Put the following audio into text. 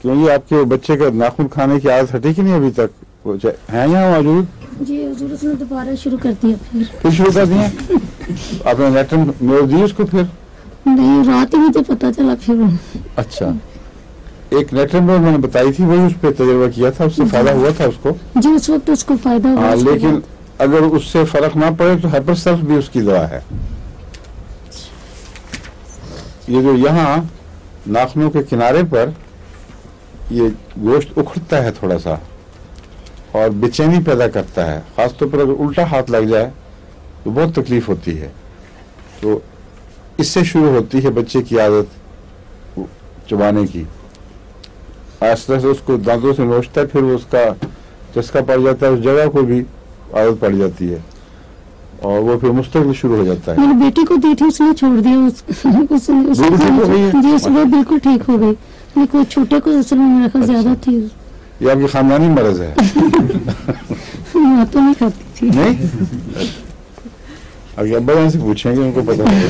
क्योंकि आपके बच्चे का नाखून खाने की आदत हटी कि नहीं अभी तक? वो है यहाँ मौजूद? जी हुजूर, उसने दोबारा शुरू कर दिया। फिर शुरू कर दिया? आपने लेटर मेल दी उसको? फिर नहीं, रात ही मुझे पता चला फिर। अच्छा, एक लेटर में मैंने बताई थी, वही उस पर तजर्बा किया था, उससे फायदा हुआ था उसको? जी, उस वक्त उसको फायदा हुआ। हाँ, लेकिन अगर उससे फर्क ना पड़े तो हाइपरसल्फ भी उसकी दवा है। ये जो यहाँ नाखूनों के किनारे पर ये गोश्त उखड़ता है थोड़ा सा और बेचैनी पैदा करता है, खासतौर पर अगर उल्टा हाथ लग जाए तो बहुत तकलीफ होती है। तो इससे शुरू होती है बच्चे की आदत चबाने की। आहिस्ता से उसको दांतों से नोचता है, फिर उसका चस्का पड़ जाता है, उस जगह को भी आदत पड़ जाती है और वो फिर मुस्तकिल शुरू हो जाता है। मेरी बेटी को दी थी, उसने छोड़ दिया। जी, सुबह बिल्कुल ठीक हो गई। लेकिन छोटे को असल में मेरा ख्याल ज्यादा थी। ये आपकी खानदानी मर्ज है? मैं तो नहीं खाती थी। नहीं, अभी अब्बा जान से पूछेंगे, उनको पता है।